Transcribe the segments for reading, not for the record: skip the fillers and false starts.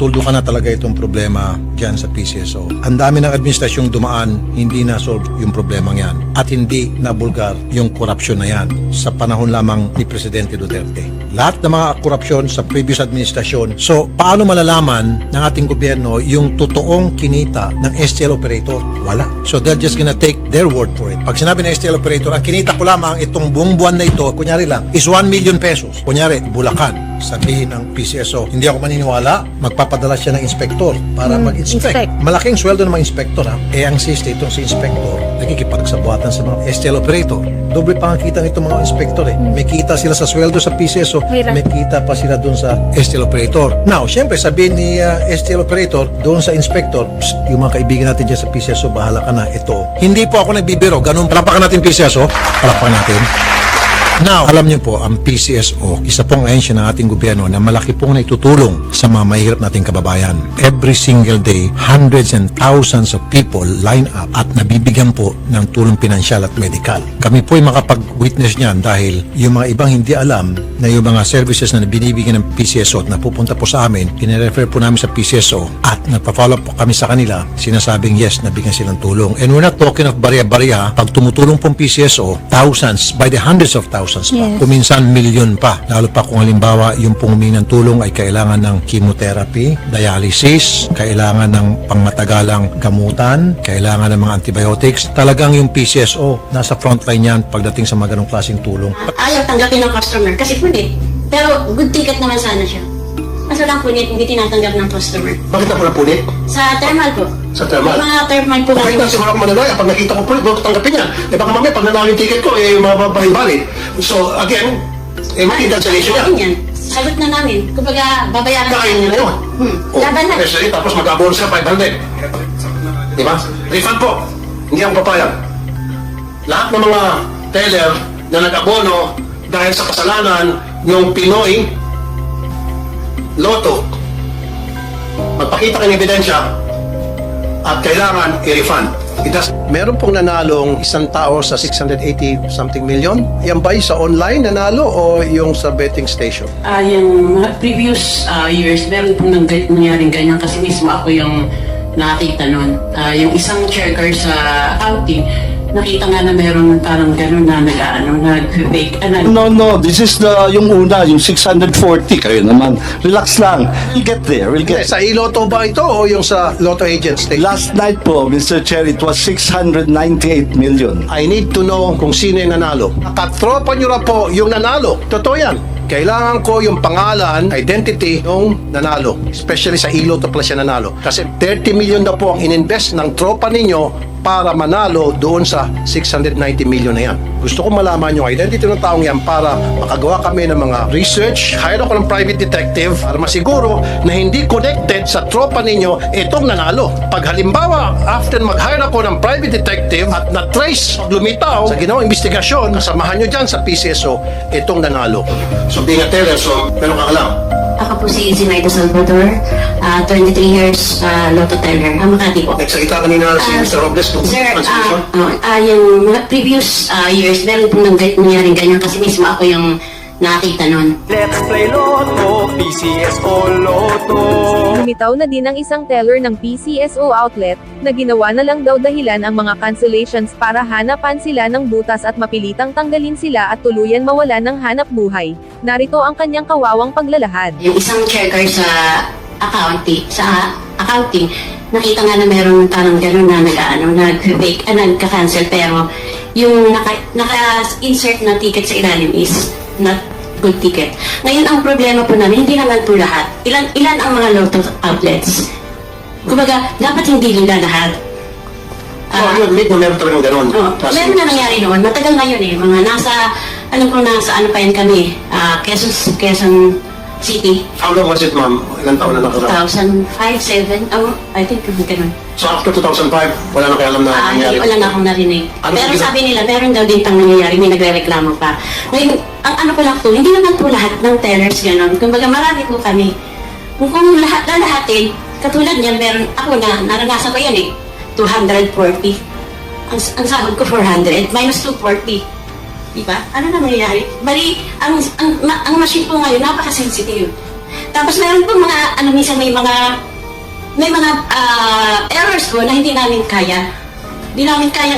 natuldukan na talaga itong problema dyan sa PCSO. Ang dami ng administrasyong dumaan, hindi na-solve yung problemang yan. At hindi nabulgar yung korupsyon na yan sa panahon lamang ni Presidente Duterte. Lahat ng mga korupsyon sa previous administrasyon. So, paano malalaman ng ating gobyerno yung totoong kinita ng STL operator? Wala. So, they're just gonna take their word for it. Pag sinabi ng STL operator, ang kinita ko lamang itong buong buwan na ito, kunyari lang, is 1 million pesos. Kunyari, Bulacan. Sabihin ng PCSO, hindi ako maniniwala, magpapadala siya ng inspektor para mag-inspect. Malaking sweldo ng mga inspektor, ha? Eh, ang siste itong si inspektor, nakikipagsabuatan sa mga STL operator. Doble pa ang kita nitong mga inspektor, eh. May kita sila sa sweldo sa PCSO, may kita pa sila doon sa STL operator. Now, syempre, sabihin ni STL operator, doon sa inspektor, yung mga kaibigan natin dyan sa PCSO, bahala ka na, ito. Hindi po ako nagbibiro, ganun, palapakan natin PCSO, palapakan natin. Now, alam niyo po, ang PCSO, isa pong ahensya ng ating gobyerno na malaki pong naitutulong sa mga mahirap nating kababayan. Every single day, hundreds and thousands of people line up at nabibigyan po ng tulong pinansyal at medikal. Kami po ay makapag-witness niyan dahil yung mga ibang hindi alam na yung mga services na binibigyan ng PCSO at napupunta po sa amin, pinirefer po namin sa PCSO at nagpa-follow po kami sa kanila, sinasabing yes, nabigyan silang tulong. And we're not talking of barya-barya. Pag tumutulong pong PCSO, thousands, by the hundreds of thousands pa. Yes. Kuminsan milyon pa. Lalo pa kung halimbawa yung pong humingi ng tulong ay kailangan ng chemotherapy, dialysis, kailangan ng pangmatagalang gamutan, kailangan ng mga antibiotics. Talagang yung PCSO nasa frontline yan pagdating sa mga ganong klaseng tulong. Ayaw tanggapin ng customer kasi punit. Pero good ticket naman sana siya. Kaso lang punit, hindi tinatanggap ng customer. Bakit ako napunit? Sa thermal po. Sa thermal? Yung mga thermal po Bakit na siguro ako mananaya? Pag nakita ko punit, huwag ko tanggapin yan. Eh baka mamaya, pag nanalo yung ticket ko, eh mababalin. So again, eh may cancellation yan. Yan. Sagot na namin. Kumbaga, babayaran Kakain nyo na yun. Laban na. Kasi tapos mag-abono siya 500. Diba? Refund po. Hindi ang papayag. Lahat ng mga teller na nag-abono dahil sa kasalanan ng Pinoy Lotto, magpakita kayo ng ebidensya at kailangan i-refund. Meron pong nanalong isang tao sa 680 something million. Yan ba sa online nanalo o yung sa betting station? Yung mga previous years, meron pong nangyaring ganyan kasi mismo ako yung nakakita nun. Yung isang checker sa accounting, nakita nga na meron parang gano'n na nag-fake. No, this is yung una, yung 640. Kayo naman, relax lang. We'll get there, we'll get Sa iLotto ba ito o yung sa Lotto Agent Station? Last night po, Mr. Chair, it was 698 million. I need to know kung sino yung nanalo. Katropa nyo na po yung nanalo. Totoo yan. Kailangan ko yung pangalan, identity ng nanalo. Especially sa iLotto pala siya nanalo. Kasi 30 million na po ang ininvest ng tropa ninyo para manalo doon sa 690 million na yan. Gusto ko malaman yung identity ng taong yan para makagawa kami ng mga research, hire ako ng private detective para masiguro na hindi connected sa tropa ninyo itong nanalo. Pag halimbawa, after mag-hire ako ng private detective at na-trace, lumitaw sa ginawang investigasyon, kasamahan nyo dyan sa PCSO, itong nanalo. So being a teller, so meron ka alam. Ako po si Zinaida Salvador, 23 years Lotto teller, Makati po. Nagsalita kanina si Mr. Robles kung Sir, translation. yung mga previous years, meron pong nangyaring ganyan kasi mismo ako yung nakita nun. Let's play Lotto, PCSO Lotto. Lumitaw na din ang isang teller ng PCSO outlet, na ginawa na lang daw dahilan ang mga cancellations para hanapan sila ng butas at mapilitang tanggalin sila at tuluyan mawala ng hanap buhay. Narito ang kanyang kawawang paglalahad. Yung isang checker sa accounting, nakita nga na meron parang gano'n na nag-fake, nagka-cancel, pero yung naka-insert na ticket sa ilalim is not good ticket. Ngayon, ang problema po namin, hindi naman po lahat. Ilan ang mga Lotto outlets? Kumbaga, dapat hindi nila lahat. Yun, meron talagang gano'n. Meron na nangyari noon. Matagal ngayon eh. Mga alam ko nasa ano pa yan kami, Quezon City. How long was it, ma'am? Ilang taon na nakaraan? 2005, 2007, I think ganun. So after 2005, wala na kayo alam na nangyari? Wala na akong narinig. Ano Pero yung sabi nila, meron daw din pang nangyayari, may nagre-reklamo pa. Ngayon, ang ano ko lang po, hindi naman po lahat ng tellers gano'n. Kumbaga marami po kami. Kung lalahatin, katulad niyan, meron ako naranasan ko yan eh, 240. Ang sahod ko 400, minus 240. Diba? Ano na nangyayari? Bali, ang machine po ngayon, napaka-sensitive. Tapos meron po mga, minsan may mga errors po na hindi namin kaya. Hindi namin kaya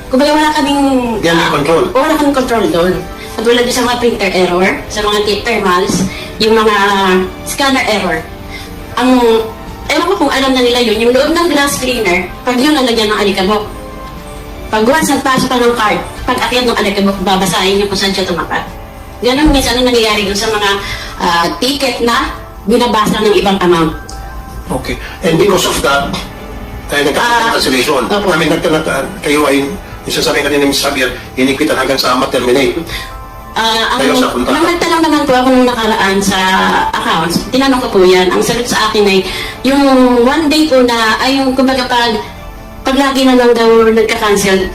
Kumbaga wala kaming... Yan yung control. Wala kaming control doon. Katulad sa mga printer error, sa mga thermals, yung mga scanner error. Ewan ko kung alam na nila yun, yung loob ng glass cleaner, pag yun nalagyan ng alikabok. Pag once nagpasok ka ng card, pag akyat ng alikabok, babasahin niyo kung saan siya tumapat. Ganun minsan ang nangyayari doon sa mga ticket na binabasa ng ibang amount. Okay. And because of that, nagkakaroon ng cancellation. Opo. I mean, kayo ay, yung sasabihin kanina ni Ms. Javier, hinikitan hanggang sa ma-terminate. Kayo sa punta. Nung nagtanong naman po ako nung nakaraan sa accounts, tinanong ko po yan, ang sagot sa akin ay, yung one day po na, ay yung kumbaga pag lagi na lang daw nagka-cancel,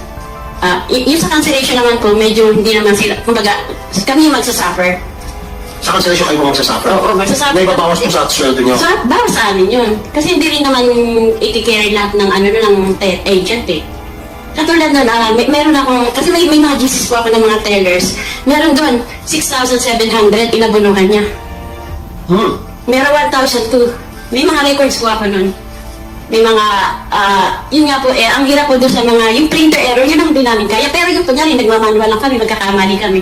yung sa cancellation naman po, medyo hindi naman sila, kumbaga, kami yung magsasuffer. Sa cancellation kayo magsasuffer. Oo, magsasuffer. May babawas po sa sweldo nyo. So, bawas sa amin yun. Kasi hindi rin naman i-carry lahat ng agent eh. Katulad nun, meron akong, kasi may mga GCs po ako ng mga tellers. Meron doon, 6,700 inabunuhan niya. Meron 1,002. May mga records po ako nun. May mga, yun nga po ang hirap po doon sa mga, yung printer error, yun ang hindi namin kaya. Pero yung kunyari, nagmamanual lang kami, magkakamali kami.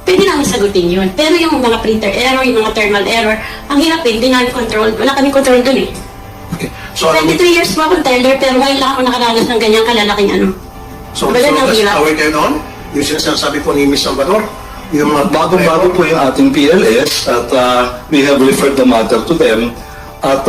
Pwede namin sagutin yun. Pero yung mga printer error, yung mga thermal error, ang hirap hindi namin control. Wala kami control doon eh. Okay. So, 23 years po akong teller, pero ngayon lang ako nakaranas ng ganyang kalalaking so, Baga ng hirap. aware kayo doon? Yung sinasabi po ni Ms. Salvador, yung mga Bagong-bago po yung ating PLS at we have referred the matter to them. At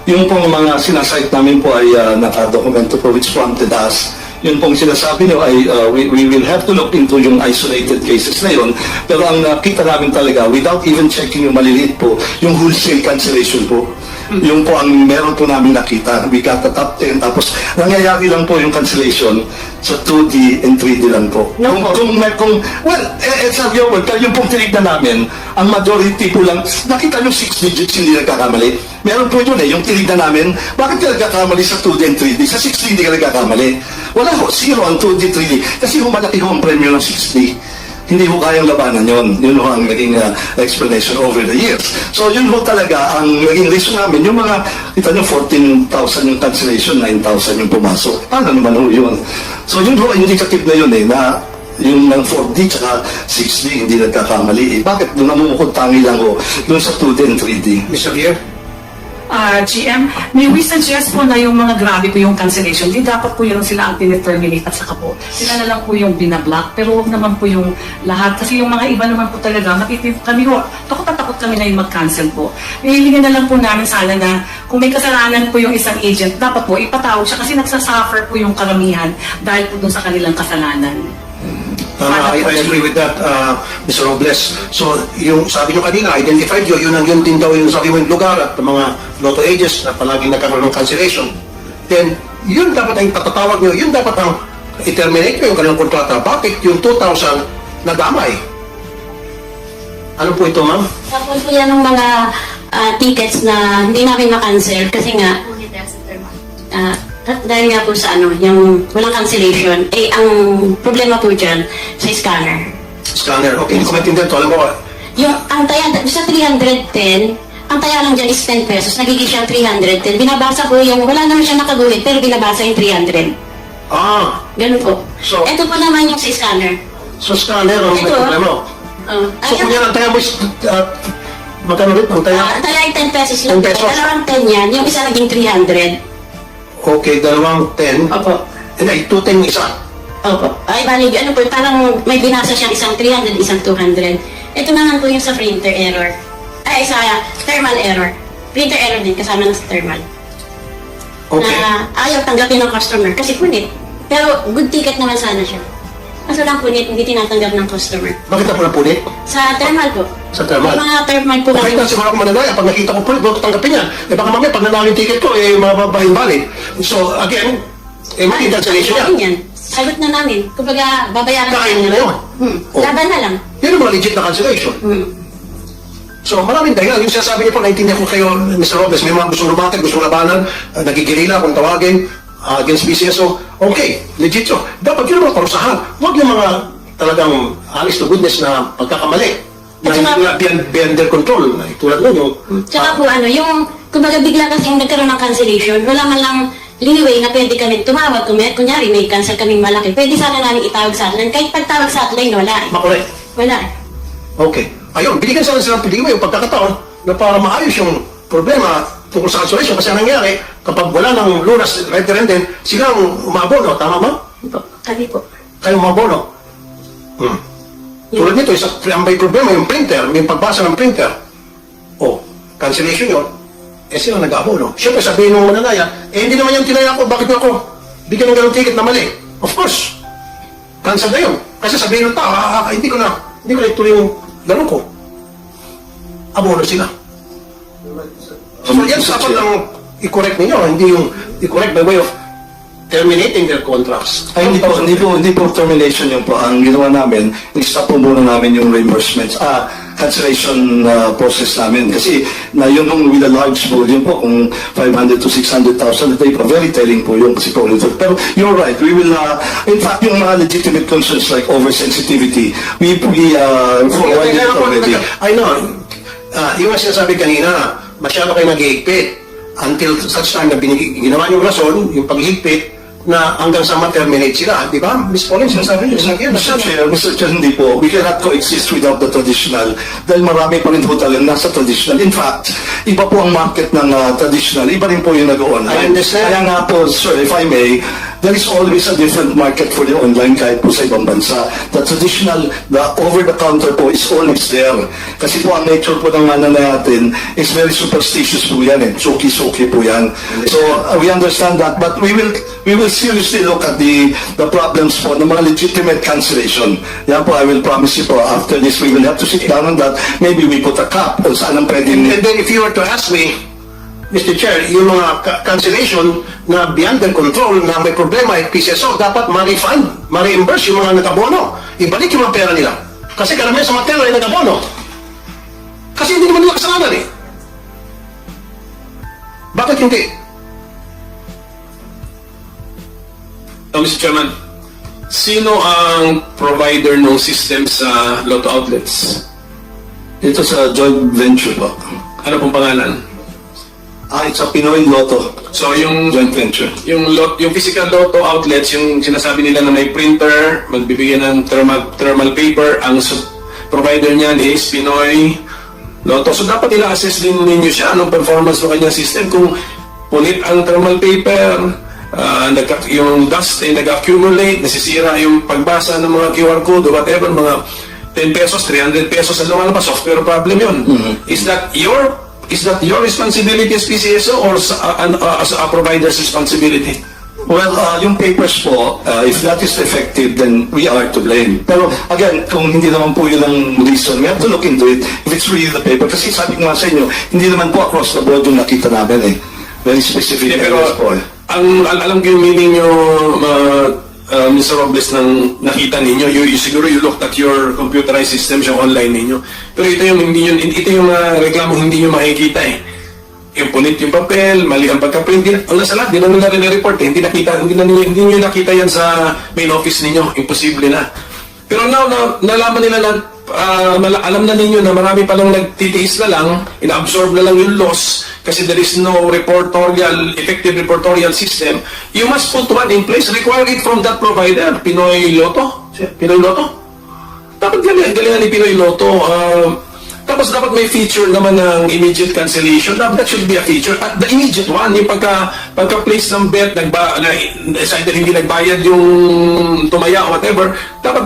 yung pong mga sinasite namin po ay nakadokumento po which prompted us. Yun pong sinasabi nyo ay we will have to look into yung isolated cases na yun. Pero ang nakita namin talaga, without even checking yung maliliit po, yung wholesale cancellation po. Yung po ang meron po namin nakita. We got the top 10. Tapos nangyayari lang po yung cancellation sa 2D and 3D lang po. It's not your word. Pero yung pong tinignan namin, ang majority po lang, nakita nyo 6 digits hindi nagkakamali. Meron po yun yung tinignan namin, bakit ka nagkakamali sa 2D and 3D? Sa 6D hindi ka nagkakamali. Wala ho, 0 ang 2D, 3D. Kasi malaki ho ang premyo ng 6D. Hindi ho kayang labanan yun. Yun ho ang naging explanation over the years. So yun ho talaga ang naging reason namin. Yung mga, kita nyo, 14,000 yung cancellation, 9,000 yung pumasok. Paano naman ho yun? So yun ho, indicative na yun na yung ng 4D tsaka 6D hindi nagkakamali. Bakit doon namumukod tangi lang ho doon sa 2D and 3D? Ms. Javier? GM, may we suggest po na yung mga grabe po yung cancellation, di dapat po yun sila ang tineterminate at saka po, sila na lang po yung binablock, pero huwag naman po yung lahat, kasi yung mga iba naman po talaga, kami ho, takot kami na yung mag-cancel po. Hihilingan na lang po namin sana na kung may kasalanan po yung isang agent, dapat po ipatawag siya kasi nagsasuffer po yung karamihan dahil po dun sa kanilang kasalanan. I agree with that, Mr. Robles. So, yung sabi nyo kanina, identified yun din daw yung sabi mo yung lugar at mga lotto agents na palaging nagkaroon ng cancellation. Then, yun dapat ang patatawag nyo, yun dapat ang i-terminate nyo yung kanilang kontrata. Bakit yung 2,000 nadamay? Ano po ito, ma'am? Tapos po yan ng mga tickets na hindi namin ma-cancel kasi nga, dahil nga po sa yung walang cancellation, ang problema po dyan sa scanner. Scanner. Okay, hindi ko maintindihan to. Alam mo, Ang taya, sa 310, ang taya lang dyan is 10 pesos, nagiging siyang 310. Binabasa po wala naman siya nakaguhit, pero binabasa yung 300. Ganun po. So- Ito po naman yung sa scanner. so scanner ang may Ito. problema. So, kung yan ang taya mo is, magkano rin ang taya? Ang taya ay 10 pesos lang. 10 pesos. Dalawang 10 yan, yung isa naging 300. Okay, dalawang 10. Opo. And ay, 210 isa. Opo. Ay, bali, parang may binasa siyang isang 300, isang 200. Ito naman po yung sa printer error. Ay, sa thermal error. Printer error din, kasama na sa thermal. Okay. Na ayaw tanggapin ng customer kasi punit. Pero good ticket naman sana siya. Kaso lang punit, hindi tinatanggap ng customer. Bakit ako napunit? Sa thermal po. Sa thermal? May mga thermal po Kahit na siguro ako mananaya, pag nakita ko punit, huwag ko tanggapin yan. Baka mamaya, pag nanalo yung ticket ko, mababahin-balik. So, again, mali cancellation yan. yan. Sagot na namin. Kumbaga, babayaran Kakain nyo na yun. Oh. Laban na lang. Yun ang mga legit na cancellation. So, maraming dahilan. Yung sinasabi niyo po, naintindihan ko kayo, Mr. Robles, may mga gustong lumakad, gustong labanan, nagigirila kung tawagin, against PCSO. Okay, legit yun. Dapat yun ang mga parusahan. Huwag yung mga talagang honest to goodness na pagkakamali. na At saka- hindi na beyond their control. Tulad nun yung... Tsaka po yung, kumbaga bigla kasing nagkaroon ng cancellation, wala man lang leeway na pwede kami tumawag. Kunyari may cancel kaming malaki, pwede sana namin itawag sa hotline. Kahit pagtawag sa hotline, wala eh. Makorek. Wala eh. Okay. Ayun, binigyan sana silang leeway yung pagkakataon na para maayos yung problema tungkol sa cancellation. Kasi ang nangyari, kapag wala ng lunas referendum, sila ang umabono. Tama ba? Kami po. Kayo umabono. Tulad nito, ang may problema yung printer, may pagbasa ng printer. Oh, cancellation yun. Sila nag-abono. Siyempre sabihin ng mananaya, hindi naman yung tinaya ko, bakit ako bigyan ng ganong ticket na mali? Of course. Cancel na yun. Kasi sabihin ng tao, hindi ko na ituloy yung ganun ko. Abono sila. So yan dapat ang i-correct ninyo, hindi yung i-correct by way of terminating their contracts. Ay, hindi po termination yung po. Ang ginawa namin, i-stop po muna namin yung reimbursements, cancellation process namin. Kasi na yun nung with a large volume po, kung 500 to 600,000 a day po, very telling po yung kasi po. Pero you're right, we will, in fact, yung mga legitimate concerns like oversensitivity, we provided it already. I know. Yung sinasabi kanina, masyado kayo nag-iigpit until such time na ginawa yung rason, yung paghigpit, na hanggang sa ma-terminate sila. Di ba? Miss Pauline, sinasabi niyo. Mr. Chair, hindi po. We cannot coexist without the traditional dahil marami pa rin po talagang nasa traditional. In fact, iba po ang market ng traditional. Iba rin po yung nag-online. I understand. Kaya nga po, sir, if I may, there is always a different market for the online kahit po sa ibang bansa. The traditional, the over-the-counter po is always there. Kasi po ang nature po ng mana natin is very superstitious po yan. Suki-suki po yan. So, we understand that. But we will seriously look at the problems po ng mga legitimate cancellation. Yan po, I will promise you po, after this, we will have to sit down on that. Maybe we put a cap kung saan ang pwedeng... And then if you were to ask me, Mr. Chair, yung mga cancellation na beyond their control na may problema ay PCSO, dapat ma-refund, ma-reimburse yung mga nag-abono. Ibalik yung mga pera nila. Kasi karamihan sa mga pera ay nag-abono. Kasi hindi naman nila kasalanan eh. Bakit hindi? Mr. Chairman, sino ang provider ng system sa Lotto outlets? Ito sa joint venture po. Ano pong pangalan? It's a Pinoy Lotto. So yung Joint venture. yung physical Lotto outlets, yung sinasabi nila na may printer, magbibigay ng thermal paper, ang provider niyan is Pinoy Lotto. So dapat ila-assess din ninyo siya anong performance ng kanyang system kung punit ang thermal paper, yung dust ay nag-accumulate, nasisira yung pagbasa ng mga QR code o whatever, mga 10 pesos, 300 pesos ang lumalabas, software problem yun. Is that your responsibility as PCSO or as a provider's responsibility? Well, yung papers po, if that is effective, then we are to blame. Pero again, kung hindi naman po yun ang reason, we have to look into it if it's really the paper. Kasi sabi ko nga sa inyo, hindi naman po across the board yung nakita namin eh. Very specific Hindi, pero areas po eh. alam ko yung meaning nyo, Mr. Robles, nang nakita ninyo, siguro you looked at your computerized systems, yung online ninyo. Pero ito yung reklamo hindi nyo makikita eh. Yung punit yung papel, mali ang pagka-print, ang nasa lahat, di na nila rin-report eh. Hindi nyo nakita yan sa main office ninyo, imposible na. Pero now, nalaman nila na, alam na ninyo na marami palang nagtitiis na lang, ina-absorb na lang yung loss, kasi there is no effective reportorial system. You must put one in place, require it from that provider, Pinoy Lotto. Pinoy Lotto? Dapat galingan ni Pinoy Lotto. Tapos dapat may feature naman ng immediate cancellation. That should be a feature. At the immediate one, yung pagka-place ng bet, either hindi nagbayad yung tumaya o whatever, dapat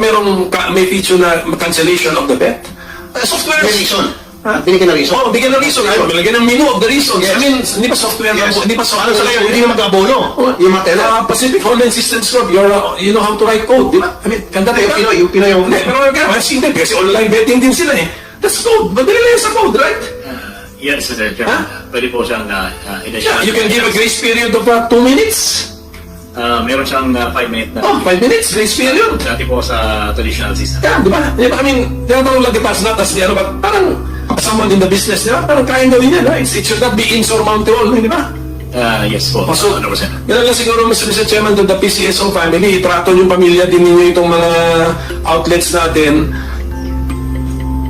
may feature na cancellation of the bet. Software. May reason. Binigyan na reason. Oh, bigyan ng reason. Bilagyan ng menu of the reasons. Yes. I mean, hindi pa software. Yes. Hindi pa software. Ano sa kayo, hindi na mag-abono. Yung mga tela. Pacific Online Systems Corp, you know how to write code, di ba? I mean, kanda tayo. Yung Pinoy yung... Hindi, pero kasi hindi, kasi online betting din sila eh. That's code. Madali lang sa code, right? Yes, Mr. Chairman. Pwede po siyang Yeah, you can give a grace period of 2 minutes. meron siyang 5 minutes na. Oh, 5 minutes, grace period. Dati po sa traditional system. Yeah, di ba? I mean, tinatanong lang kita not as the ano, but parang someone in the business, di ba? Parang kayang gawin yan, right? It should not be insurmountable, di ba? Yes po, So, 100%. ganun lang siguro, Mr. Chairman, to the PCSO family, itrato yung pamilya din ninyo itong mga outlets natin.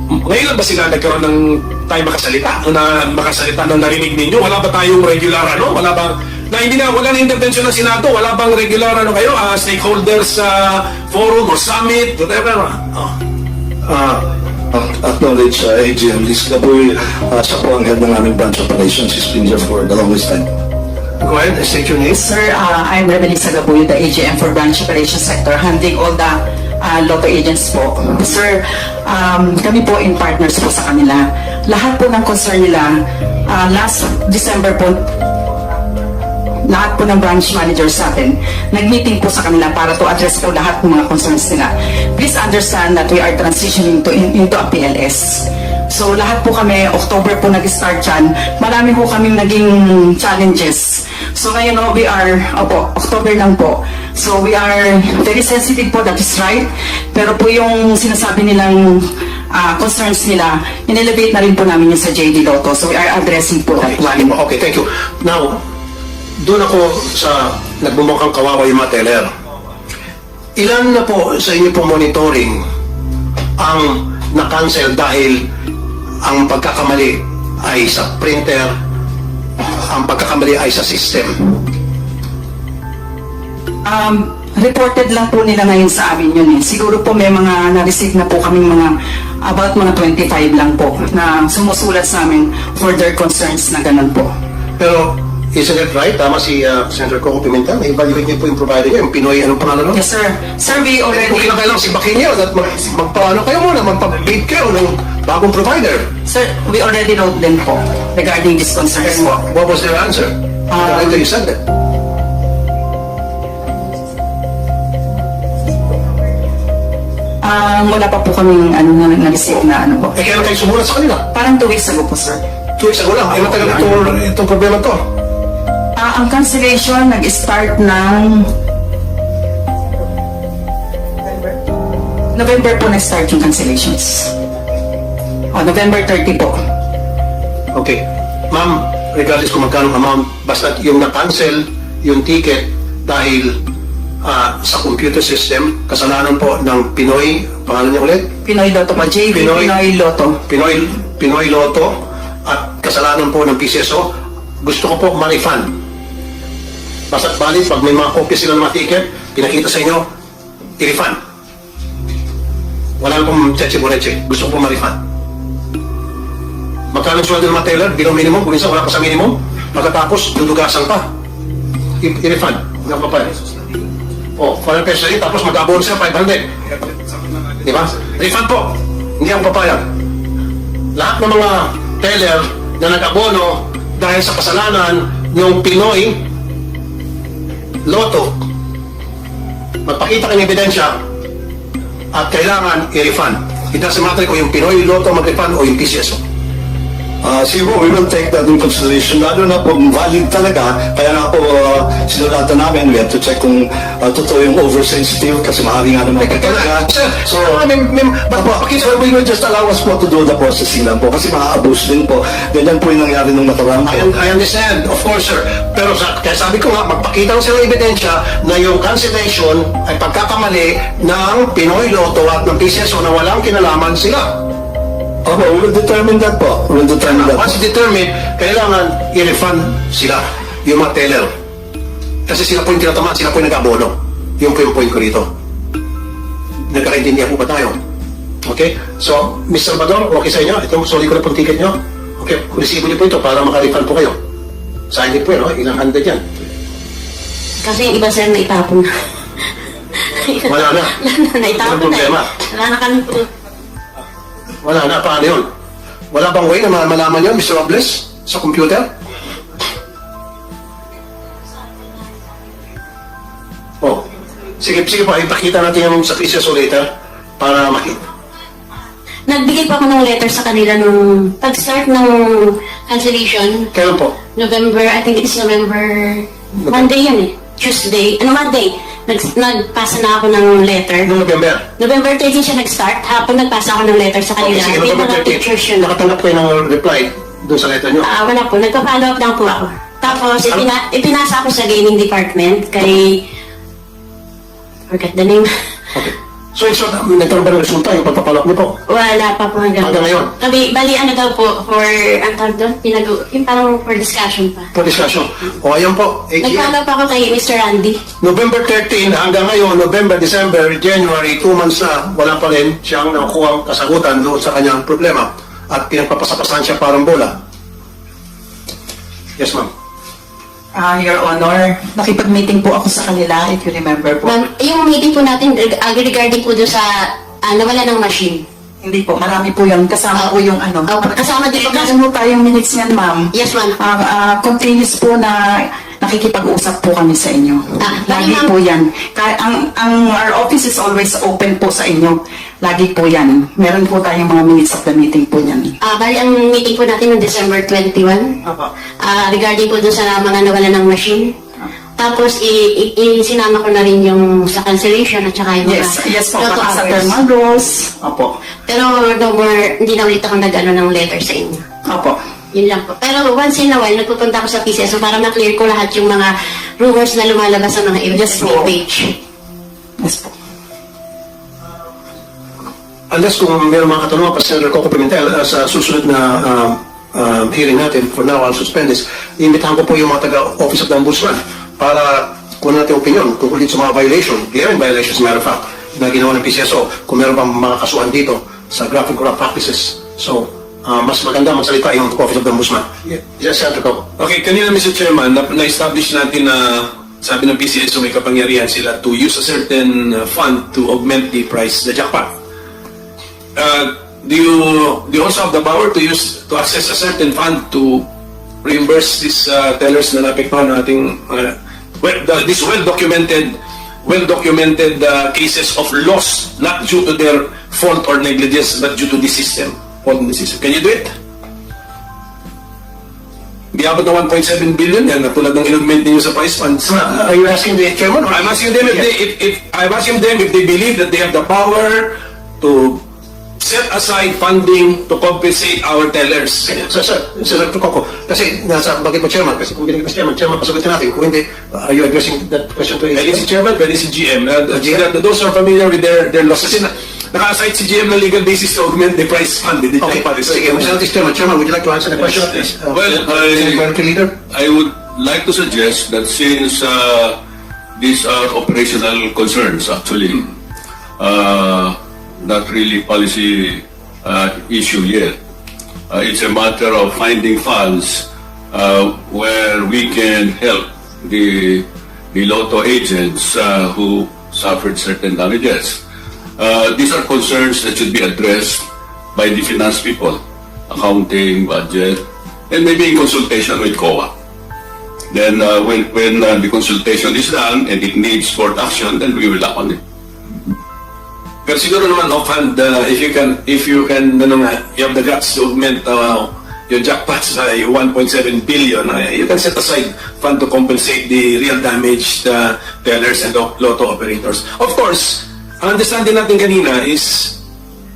Ngayon lang ba sila nagkaroon ng tayo makasalita? Na makasalita na narinig ninyo? Wala ba tayong regular ano? Wala bang wala na intervention ng Senado? Wala bang regular ano kayo? Stakeholders forum or summit? Whatever. Acknowledge AGM Liz Gaboy, siya po ang head ng aming branch operations. He's been here for the longest time. Go ahead, state your name. Sir, I'm Revelisa Gabuyo, the AGM for Branch Operations Sector, handling all the lotto agents po. Sir, kami po in partners po sa kanila. Lahat po ng concern nila, last December po, lahat po ng branch managers sa atin, nag-meeting po sa kanila para to address po lahat ng mga concerns nila. Please understand that we are transitioning into a PLS. So lahat po kami, October po nag-start yan. Marami po kaming naging challenges. So ngayon we are, October lang po. So we are very sensitive po, that is right. Pero po yung sinasabi nilang concerns nila, in-elevate na rin po namin yun sa JD Lotto. So we are addressing po that one. Okay, thank you. Now, doon ako sa nagbumukhang kawawa yung mga teller. Ilan na po sa inyo po monitoring ang na-cancel dahil ang pagkakamali ay sa printer, ang pagkakamali ay sa system? Reported lang po nila ngayon sa amin yun eh. Siguro po may mga na-receive na po kaming about mga 25 lang po na sumusulat sa amin for their concerns na ganun po. Pero, isn't it right? Tama si Senator Coco Pimentel. Na-evaluate niyo po yung provider niyo, yung Pinoy, anong pangalan nun? Yes sir. Sir, we Kung already... kailangan sibakin niyo at magpaano kayo muna, magpabid kayo ng bagong provider. Sir, we already wrote them po regarding these concerns And po. what was their answer? After you said that. Wala pa po kaming na-receive na ano po. Eh, kailan kayo sumulat sa kanila? Parang 2 weeks ago po sir. 2 weeks ago lang. Ay, matagal itong problema to. Ang cancellation nag-start ng November po nag-start yung cancellations. November 30 po. Okay. Ma'am, regardless kung magkano amount, basta yung na-cancel yung ticket dahil sa computer system, kasalanan po ng Pinoy, pangalan niya ulit? Pinoy Lotto po. JV Pinoy Lotto. Pinoy Lotto at kasalanan po ng PCSO. Gusto ko po ma-refund. Basta't valid, pag may mga kopya sila ng mga ticket, pinakita sa inyo, i-refund. Wala na pong cheche-boreche. Gusto ko po ma-refund. Magkano sweldo ng mga teller? Below minimum, kung minsan wala pa sa minimum. Pagkatapos, dudugasan ka. I-refund. Hindi pa pa. O, 400 pesos rin, tapos mag-abono sila 500. Di ba? Refund po. Hindi ako papayag. Lahat ng mga teller na nag-abono dahil sa kasalanan yung Pinoy Lotto, magpakita kayo ng ebidensya at kailangan i-refund. It doesn't matter kung yung Pinoy Lotto mag-refund o yung PCSO. Siguro, we will take that in consideration. Lalo na po, valid talaga. Kaya nga po, sinulatan namin, we have to check kung totoo yung oversensitive kasi maaari nga naman talaga. Sir, So, pakita we will just allow us po to do the processing lang po kasi ma-abuse din po. Ganyan po yung nangyari nung nakaraan po. I understand, of course, sir. Pero kaya sabi ko nga, magpakita ko sila ng ebidensya na yung cancellation ay pagkakamali ng Pinoy Lotto at ng PCSO na walang kinalaman sila. Opo, we will determine that po. We will determine that po. Once determined, kailangan i-refund sila, yung mga teller. Kasi sila po yung tinatamaan, sila po yung nag-abono. Yung po yung point ko rito. Nagkakaintindihan po ba tayo? Okay? So, Mr. Salvador, okay sa inyo? Ito, sorry ko na pong ticket nyo. Okay, resibo niyo po ito para maka-refund po kayo. Sign it po yun, no? Ilang hundred yan. Kasi yung iba sir naitapon na. Wala na. Naitapon Walang problema. Wala na kami po. Wala na, paano yun? Wala bang way na malaman yun, Mr. Robles, sa computer? Oh, sige pa, ipakita natin yung sa PCSO later para makita. Nagbigay pa ako ng letter sa kanila nung pag-start ng cancellation. Kailan po? November, I think it's November, Monday yun eh. Tuesday, Monday. Nagpasa na ako ng letter. Noong November? November 13 siya nag-start. Hapon nagpasa ako ng letter sa kanila. Okay, sige, May November mga pictures 13. yun. Nakatanggap kayo ng reply doon sa letter nyo? Wala po. Nagpa-follow up lang po ako. Tapos, ipinasa ako sa gaming department kay... forget the name. Okay. So, in short, nagkaroon ba ng resulta yung pagpapalak niyo po? Wala pa po hanggang Hanggang ngayon? Bali ano daw po, for, ang tawag doon, yung parang for discussion pa. For discussion. O, ayan po. AGM. Nagpalo pa ako kay Mr. Randy. November 13 hanggang ngayon, November, December, January, 2 months na, wala pa rin siyang nakukuha ang kasagutan doon sa kanyang problema. At pinagpapasapasahan siya parang bola. Yes, ma'am. Your Honor, nakipag-meeting po ako sa kanila, if you remember po. Ma'am, yung meeting po natin regarding po doon sa nawala ng machine. Hindi po, marami po yun. Kasama po yung ano. Kasama din po. Meron po tayong minutes niyan, ma'am. Yes, ma'am. Continuous po na nakikipag-usap po kami sa inyo. Lagi ma'am. po yan. Our office is always open po sa inyo. Lagi po yan. Meron po tayong mga minutes of the meeting po yan. Bali, ang meeting po natin noong December 21. Opo. Regarding po doon sa mga nawala ng machine. Tapos, sinama ko na rin yung sa cancellation at saka yung Yes po, Lotto para sa hours. thermal rules. Opo. Pero no more, hindi na ulit ako nag-ano ng letter sa inyo. Opo. Yun lang po. Pero once in a while, nagpupunta ako sa PCSO para ma-clear ko lahat yung mga rumors na lumalabas sa mga FB page. Yes po. Unless kung mayroong mga katanungan pa Senator Coco Pimentel sa susunod na hearing natin, for now I'll suspend this. Iimbitahan ko po yung mga taga-Office of the Ombudsman para kunin natin opinion tungkol dito sa mga violation, glaring violations, matter of fact, na ginawa ng PCSO, kung meron bang mga kasuhan dito sa graft and corrupt practices. So, mas maganda magsalita yung Office of the Ombudsman. Yes, Senator Coco. Okay, kanina Mr. Chairman, na-establish natin na sabi ng PCSO may kapangyarihan sila to use a certain fund to augment the price, the jackpot. Do you also have the power to access a certain fund to reimburse these tellers na naapektuhan ng ating these well-documented cases of loss not due to their fault or negligence but due to the system, fault in the system? Can you do it? Di abot na 1.7 billion yan, tulad ng in-augment ninyo sa prize funds. Are you asking the chairman? I'm asking them if they believe that they have the power to set aside funding to compensate our tellers. Senator Coco, kasi nasa bagay mo chairman, kasi kung binigay ka chairman, pasagutin natin. Kung hindi, are you addressing that question to Pwede si chairman, pwede si GM. Those are familiar with their losses. Kasi naka-aside si GM na legal basis to augment the price fund. Okay, sige, Chairman, would you like to answer the question? Please. Minority Leader? I would like to suggest that since these are operational concerns, actually, not really policy issue yet. It's a matter of finding funds where we can help the Lotto agents who suffered certain damages. These are concerns that should be addressed by the finance people, accounting, budget, and maybe in consultation with COA. Then when the consultation is done and it needs court action, then we will act on it. Pero siguro naman offhand, if you can, you have the guts to augment your jackpots by 1.7 billion, you can set aside fund to compensate the real damaged tellers and Lotto operators. Of course, ang understanding natin kanina is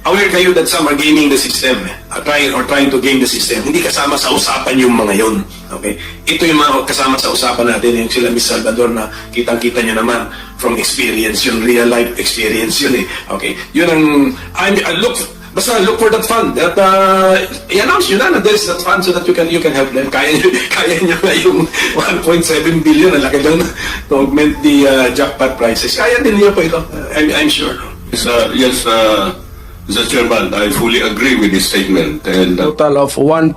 aware kayo that some are gaming the system, trying to game the system. Hindi kasama sa usapan yung mga yun. Okay? Ito yung mga kasama sa usapan natin, yung sila Miss Salvador na kitang-kita nyo naman from experience, yung real life experience yun eh. Okay? Yun ang, basta look for that fund. At i-announce nyo na there is that fund so that you can help them. Kaya nyo na yung 1.7 billion, ang laki doon, to augment the jackpot prices. Kaya din nyo po ito. I'm sure. Yes, Mr. Chairman, I fully agree with this statement. And Total of 1.7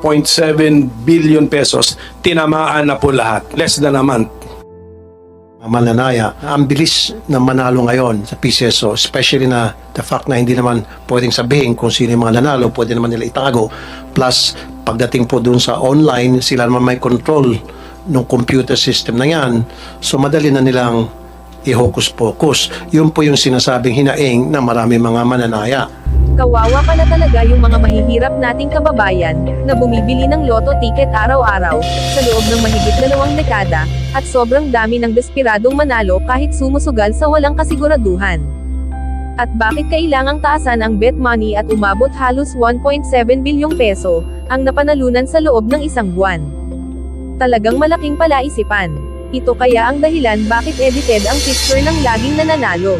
billion pesos, tinamaan na po lahat. Less than a month. Mananaya, ang bilis na manalo ngayon sa PCSO, especially na the fact na hindi naman pwedeng sabihin kung sino yung mga nanalo, pwede naman nila itago. Plus, pagdating po dun sa online, sila naman may control ng computer system na yan. So, madali na nilang i-hocus-pocus. Yun po yung sinasabing hinaing ng marami mga mananaya. Kawawa pala talaga yung mga mahihirap nating kababayan, na bumibili ng Lotto ticket araw-araw, sa loob ng mahigit 2 dekada, at sobrang dami ng despiradong manalo kahit sumusugal sa walang kasiguraduhan. At bakit kailangang taasan ang bet money at umabot halos 1.7 bilyong peso, ang napanalunan sa loob ng isang buwan? Talagang malaking palaisipan. Ito kaya ang dahilan bakit edited ang picture ng laging nananalo.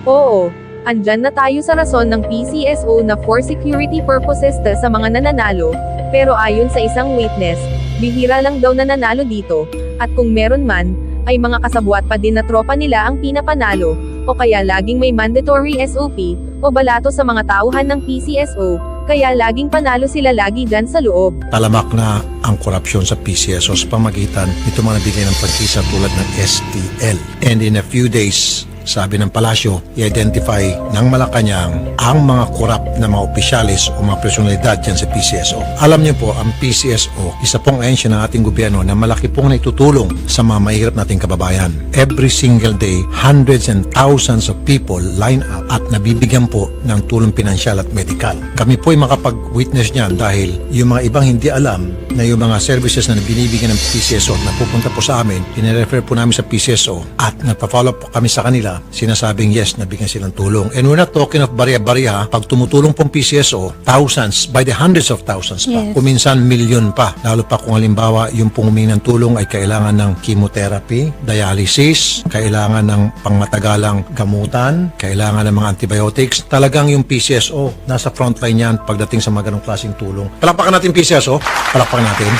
Oo, Andyan na tayo sa rason ng PCSO na for security purposes sa mga nananalo, pero ayon sa isang witness, bihira lang daw nananalo dito, at kung meron man, ay mga kasabwat pa din na tropa nila ang pinapanalo, o kaya laging may mandatory SOP, o balato sa mga tauhan ng PCSO, kaya laging panalo sila lagi dyan sa loob. Talamak na ang korupsyon sa PCSO sa pamagitan nito mga nabigay ng pagkisa tulad ng STL. And in a few days, sabi ng palasyo, i-identify ng Malacanang ang mga korap na mga opisyalis o mga personalidad dyan sa PCSO. Alam niyo po, ang PCSO, isa pong ahensya ng ating gobyerno na malaki pong naitutulong sa mga mahirap nating kababayan. Every single day, hundreds and thousands of people line up at nabibigyan po ng tulong pinansyal at medikal. Kami po ay makapag-witness niyan dahil yung mga ibang hindi alam na yung mga services na binibigyan ng PCSO na pupunta po sa amin, pinirefer po namin sa PCSO at nagpa-follow po kami sa kanila, sinasabing yes, nabigyan silang tulong. And we're not talking of bariya-bariya. Pag tumutulong pong PCSO, thousands, by the hundreds of thousands pa. Yes. Kuminsan, milyon pa. Lalo pa kung halimbawa, yung pong humingi ng tulong ay kailangan ng chemotherapy, dialysis, kailangan ng pangmatagalang gamutan, kailangan ng mga antibiotics. Talagang yung PCSO, nasa frontline yan pagdating sa mga ganong klaseng tulong. Palakpakan natin PCSO. Palakpakan natin.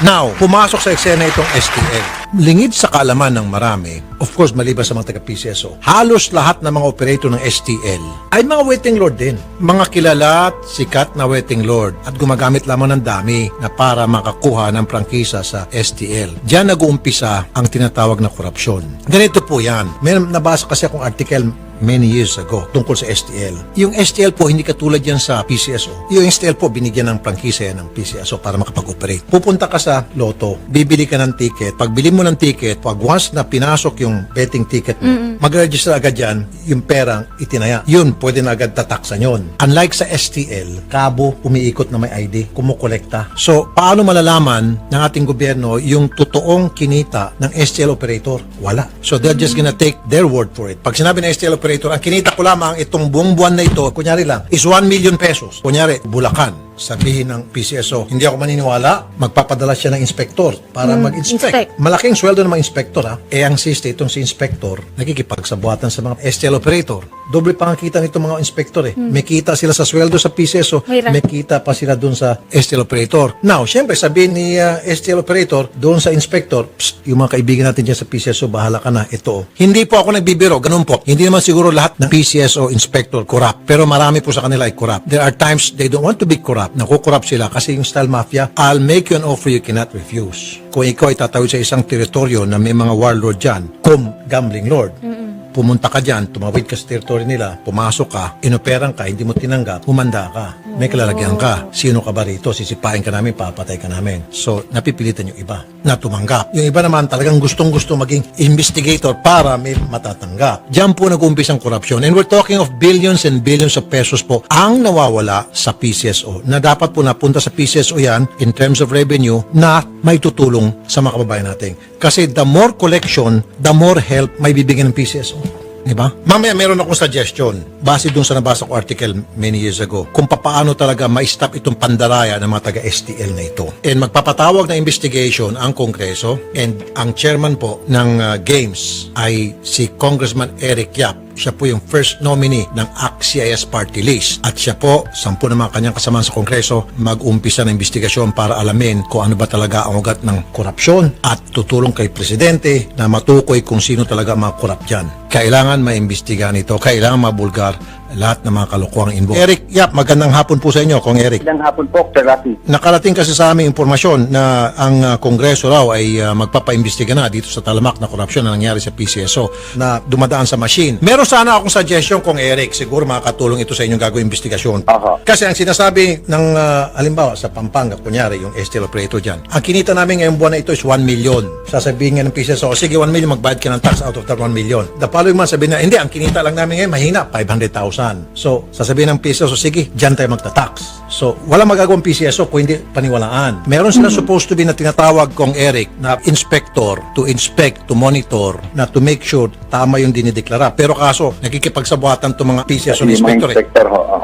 Now, pumasok sa eksena itong STL. Lingid sa kaalaman ng marami, of course, maliban sa mga taga-PCSO, halos lahat ng mga operator ng STL ay mga waiting lord din. Mga kilala at sikat na waiting lord at gumagamit lamang ng dami na para makakuha ng prangkisa sa STL. Diyan nag-uumpisa ang tinatawag na korupsyon. Ganito po yan. May nabasa kasi akong article many years ago tungkol sa STL. Yung STL po hindi katulad yan sa PCSO. Yung STL po binigyan ng prangkisa yan ng PCSO para makapag-operate. Pupunta ka sa loto, bibili ka ng ticket. Pag bili mo ng ticket, pag once na pinasok yung betting ticket mo, mag-register agad yan, yung perang itinaya. Yun, pwede na agad tataksan yun. Unlike sa STL, kabo, umiikot na may ID, kumukolekta. So, paano malalaman ng ating gobyerno yung totoong kinita ng STL operator? Wala. So, they're just gonna take their word for it. Pag sinabi ng STL operator, ang kinita ko lamang itong buong buwan na ito, kunyari lang, is 1 million pesos. Kunyari, Bulacan. Sabihin ng PCSO, hindi ako maniniwala, magpapadala siya ng inspektor para mag-inspect. Malaking sweldo ng mga inspektor ha. Ang siste, itong si inspektor, nakikipagsabuatan sa mga STL operator. Doble pa ang kita nitong mga inspektor eh. May kita sila sa sweldo sa PCSO, may kita pa sila dun sa STL operator. Now, syempre, sabihin ni STL operator, doon sa inspektor, yung mga kaibigan natin dyan sa PCSO, bahala ka na, ito. Hindi po ako nagbibiro, ganun po. Hindi naman siguro lahat ng PCSO inspector corrupt, pero marami po sa kanila ay corrupt. There are times they don't want to be corrupt. Nakukorrupt sila kasi yung style mafia, I'll make you an offer you cannot refuse. Kung ikaw ay tatawid sa isang teritoryo na may mga warlord dyan, gambling lord, pumunta ka dyan, tumawid ka sa teritoryo nila, pumasok ka, inoperang ka, hindi mo tinanggap, humanda ka, may kalalagyan ka. Sino ka ba rito? Sisipain ka namin, papatay ka namin. So, napipilitan yung iba na tumanggap. Yung iba naman talagang gustong-gusto maging investigator para may matatanggap. Diyan po nag-umpisa ang korupsyon. And we're talking of billions and billions of pesos po ang nawawala sa PCSO na dapat po napunta sa PCSO yan in terms of revenue na may tutulong sa mga kababayan natin. Kasi the more collection, the more help may bibigyan ng PCSO. Diba? Mamaya meron akong suggestion base dun sa nabasa ko article many years ago kung paano talaga ma-stop itong pandaraya ng mga taga-STL na ito. And magpapatawag na investigation ang Kongreso and ang chairman po ng Games ay si Congressman Eric Yap. Siya po yung first nominee ng ACT-CIS party list. At siya po, 10 ng mga kanyang kasamahan sa Kongreso, mag-umpisa ng investigasyon para alamin kung ano ba talaga ang ugat ng korupsyon at tutulong kay Presidente na matukoy kung sino talaga mga korap dyan. Kailangan maimbestigahan ito, kailangan mabulgar lahat ng mga kalokohang involved. Eric Yap, magandang hapon po sa inyo, Kong Eric. Magandang hapon po, Sir Rafi. Nakarating kasi sa aming impormasyon na ang Kongreso raw ay magpapaimbestiga na dito sa talamak na korupsyon na nangyari sa PCSO na dumadaan sa machine. Meron sana akong suggestion, Kong Eric, siguro makakatulong ito sa inyong gagawing investigasyon. Kasi ang sinasabi ng halimbawa sa Pampanga, kunyari yung STL operator dyan, ang kinita namin ngayong buwan na ito is 1 million. Sasabihin nga ng PCSO, sige 1 million, magbayad ka ng tax out of that 1 million. The following month sabihin na, hindi, ang kinita lang namin ngayon, mahina, 500,000. 1,000. So, sasabihin ng PCSO, sige, dyan tayo magta-tax. So, wala magagawang PCSO kung hindi paniwalaan. Meron sila supposed to be na tinatawag kong Eric na inspector to inspect, to monitor, na to make sure tama yung dinideklara. Pero kaso, nakikipagsabuhatan itong mga PCSO na inspector.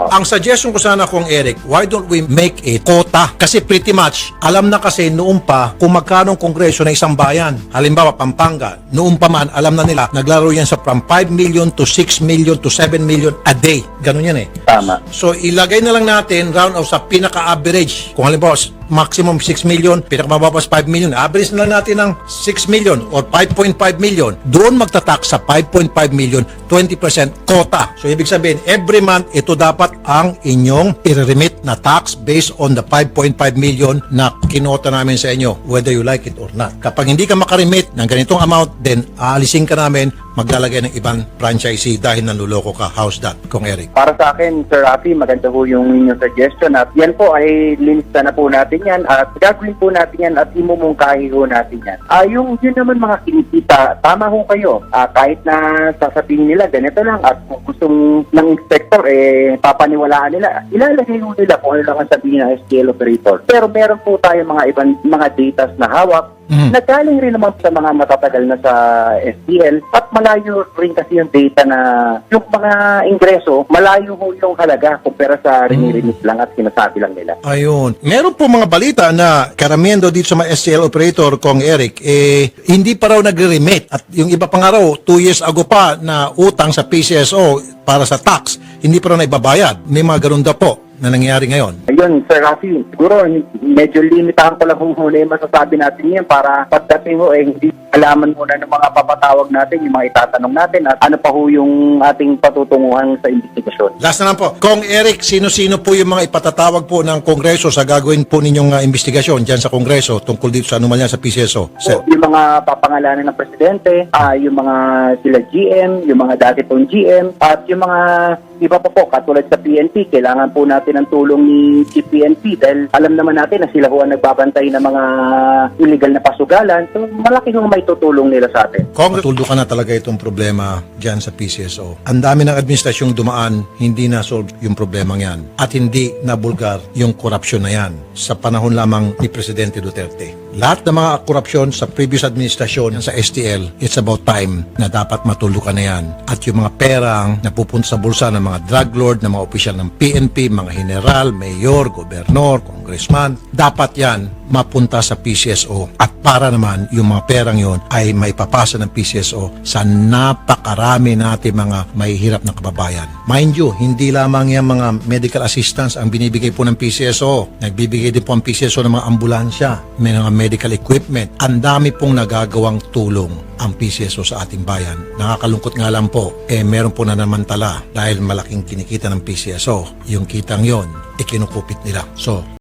Ang suggestion ko sana kong Eric, why don't we make a quota? Kasi pretty much, alam na kasi noon pa kung magkano ang kongreso na isang bayan. Halimbawa, Pampanga, noon pa man, alam na nila, naglaro yan sa from 5 million to 6 million to 7 million a day. Ganun yan eh. Tama. So, ilagay na lang natin round of sa pinaka-average. Kung halimbawa, maximum 6 million, pinakamababas 5 million. Average na lang natin ng 6 million or 5.5 million. Doon magtatax sa 5.5 million, 20% quota. So, ibig sabihin, every month, ito dapat ang inyong i-remit na tax based on the 5.5 million na kinota namin sa inyo, whether you like it or not. Kapag hindi ka makaremit ng ganitong amount, then aalisin ka namin, maglalagay ng ibang franchisee dahil nanluloko ka. How's that, Kong Eric? Para sa akin, Sir Rafi, maganda po yung inyong suggestion at yan po ay linista na po natin yan at gagawin po natin yan at imumungkahi po natin yan. Yung yun naman mga kinikita, tama ho kayo. Kahit na sasabihin nila ganito lang at kung gustong ng inspector, papaniwalaan nila, ilalagay ho nila kung ano lang ang sabihin ng STL operator. Pero meron po tayo mga ibang mga datas na hawak na galing rin naman sa mga matatagal na sa STL at malayo rin kasi yung data na yung mga ingreso, malayo ho yung halaga kumpara sa rinirinis lang at sinasabi lang nila. Ayun. Meron po mga balita na karamihan daw dito sa mga STL operator, Kong Eric, hindi pa raw nagre-remit. At yung iba pang araw, 2 years ago pa na utang sa PCSO para sa tax, hindi pa raw naibabayad. May mga ganun daw po na nangyayari ngayon. Ayun, Sir Rafi, siguro medyo limitahan ko lang muna yung masasabi natin yan para pagdating ho, hindi alaman muna ng mga papatawag natin, yung mga itatanong natin at ano pa ho yung ating patutunguhan sa investigasyon. Last na lang po. Kong Eric, sino-sino po yung mga ipatatawag po ng Kongreso sa gagawin po ninyong investigasyon dyan sa Kongreso tungkol dito sa anomalya sa PCSO? So, yung mga papangalanan ng Presidente, yung mga sila GM, yung mga dati pong GM, at yung mga iba pa po, katulad sa PNP, kailangan po natin ang tulong ni Chief PNP dahil alam naman natin na sila ho ang nagbabantay ng mga illegal na pasugalan. So, malaki ho may tutulong nila sa atin. Kong, tuldo ka na talaga itong problema dyan sa PCSO. Ang dami ng administrasyong dumaan, hindi na-solve yung problema yan. At hindi nabulgar yung korupsyon na yan sa panahon lamang ni Presidente Duterte. Lahat ng mga korupsyon sa previous administrasyon sa STL, it's about time na dapat matulukan na yan. At yung mga perang napupunta sa bulsa ng mga drug lord, ng mga opisyal ng PNP, mga general, mayor, gobernador, congressman, dapat yan mapunta sa PCSO. At para naman yung mga perang yon ay maipapasa ng PCSO sa napakarami natin mga mahihirap na kababayan. Mind you, hindi lamang yung mga medical assistance ang binibigay po ng PCSO. Nagbibigay din po ang PCSO ng mga ambulansya, may mga medical equipment. Ang dami pong nagagawang tulong ang PCSO sa ating bayan. Nakakalungkot nga lang po, meron po na namantala dahil malaking kinikita ng PCSO. Yung kitang yon, ikinukupit nila. So,